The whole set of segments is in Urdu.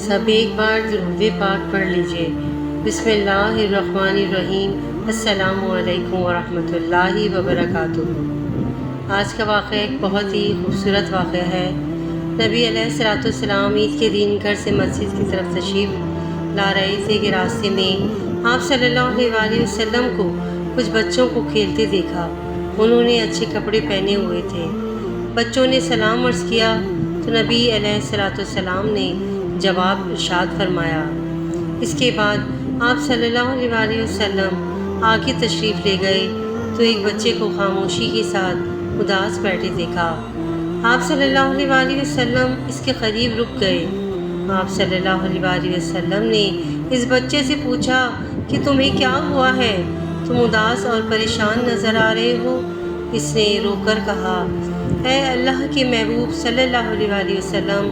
سب ایک بار درود پاک پڑھ لیجئے۔ بسم اللہ الرحمن الرحیم۔ السلام علیکم ورحمۃ اللہ وبرکاتہ۔ آج کا واقعہ ایک بہت ہی خوبصورت واقعہ ہے۔ نبی علیہ الصلوۃ والسلام عید کے دن گھر سے مسجد کی طرف تشریف لا رہے تھے کہ راستے میں آپ صلی اللہ علیہ وسلم کو کچھ بچوں کو کھیلتے دیکھا۔ انہوں نے اچھے کپڑے پہنے ہوئے تھے۔ بچوں نے سلام عرض کیا تو نبی علیہ الصلوۃ والسلام نے جواب ارشاد فرمایا۔ اس کے بعد آپ صلی اللہ علیہ وسلم آگے تشریف لے گئے تو ایک بچے کو خاموشی کے ساتھ اداس بیٹھے دیکھا۔ آپ صلی اللہ علیہ وسلم اس کے قریب رک گئے۔ آپ صلی اللہ علیہ وسلم نے اس بچے سے پوچھا کہ تمہیں کیا ہوا ہے؟ تم اداس اور پریشان نظر آ رہے ہو۔ اس نے رو کر کہا، اے اللہ کے محبوب صلی اللہ علیہ وسلم،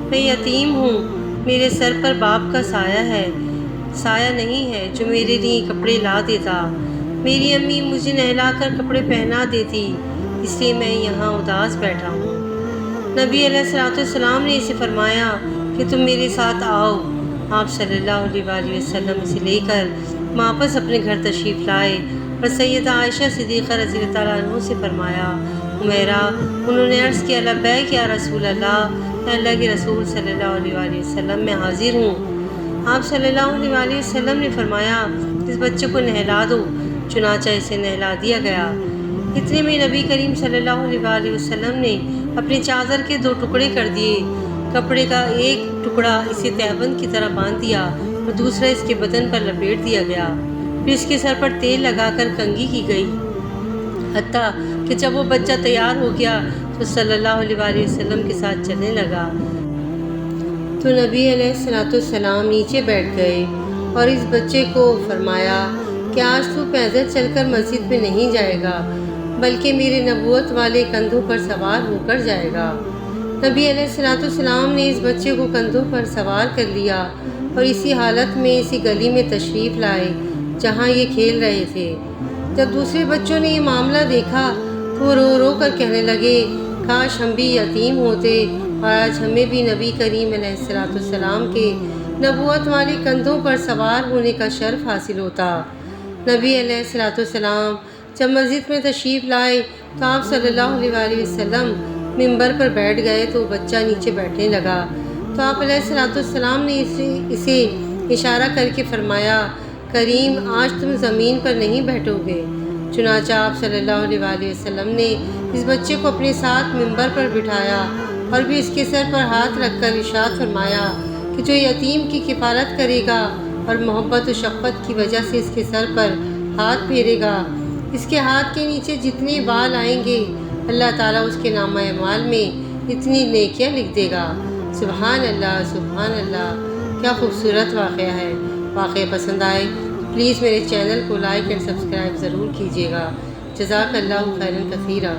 میں یتیم ہوں۔ میرے سر پر باپ کا سایہ نہیں ہے جو میرے لیے کپڑے لا دیتا۔ میری امی مجھے نہلا کر کپڑے پہنا دیتی، اس لیے میں یہاں اداس بیٹھا ہوں۔ نبی علیہ الصلوۃ والسلام نے اسے فرمایا کہ تم میرے ساتھ آؤ۔ آپ صلی اللہ علیہ وسلم اسے لے کر واپس اپنے گھر تشریف لائے اور سیدہ عائشہ صدیقہ رضی اللہ تعالیٰ عنہ سے فرمایا، عمیرہ، انہوں نے عرض کیا، لبیک یا رسول اللہ، اے اللہ کے رسول صلی اللہ علیہ وسلم، میں حاضر ہوں۔ آپ صلی اللہ علیہ وسلم نے فرمایا، اس بچے کو نہلا دو۔ چنانچہ اسے نہلا دیا گیا۔ اتنے میں نبی کریم صلی اللہ علیہ وسلم نے اپنی چادر کے 2 ٹکڑے کر دیے۔ کپڑے کا ایک ٹکڑا اسے تہبند کی طرح باندھ دیا اور دوسرا اس کے بدن پر لپیٹ دیا گیا۔ پھر اس کے سر پر تیل لگا کر کنگھی کی گئی، حتیٰ کہ جب وہ بچہ تیار ہو گیا تو صلی اللہ علیہ وسلم کے ساتھ چلنے لگا۔ تو نبی علیہ الصلوۃ والسلام نیچے بیٹھ گئے اور اس بچے کو فرمایا کہ آج تو پیدل چل کر مسجد میں نہیں جائے گا، بلکہ میرے نبوت والے کندھوں پر سوار ہو کر جائے گا۔ نبی علیہ الصلوۃ والسلام نے اس بچے کو کندھوں پر سوار کر لیا اور اسی حالت میں اسی گلی میں تشریف لائے جہاں یہ کھیل رہے تھے۔ جب دوسرے بچوں نے یہ معاملہ دیکھا تو وہ رو رو کر کہنے لگے، کاش ہم بھی یتیم ہوتے اور آج ہمیں بھی نبی کریم علیہ الصلوۃ والسلام کے نبوت والے کندھوں پر سوار ہونے کا شرف حاصل ہوتا۔ نبی علیہ الصلوۃ والسلام جب مسجد میں تشریف لائے تو آپ صلی اللہ علیہ وسلم ممبر پر بیٹھ گئے تو بچہ نیچے بیٹھنے لگا تو آپ علیہ الصلوۃ والسلام نے اسے اشارہ کر کے فرمایا، کریم، آج تم زمین پر نہیں بیٹھو گے۔ چنانچہ آپ صلی اللہ علیہ وسلم نے اس بچے کو اپنے ساتھ ممبر پر بٹھایا اور بھی اس کے سر پر ہاتھ رکھ کر ارشاد فرمایا کہ جو یتیم کی کفالت کرے گا اور محبت و شفقت کی وجہ سے اس کے سر پر ہاتھ پھیرے گا، اس کے ہاتھ کے نیچے جتنے بال آئیں گے اللہ تعالیٰ اس کے نامہ اعمال میں اتنی نیکیاں لکھ دے گا۔ سبحان اللہ، سبحان اللہ، کیا خوبصورت واقعہ ہے۔ واقعہ پسند آئے تو پلیز میرے چینل کو لائک اینڈ سبسکرائب ضرور کیجیے گا۔ جزاک اللہ خیرا کثیرا۔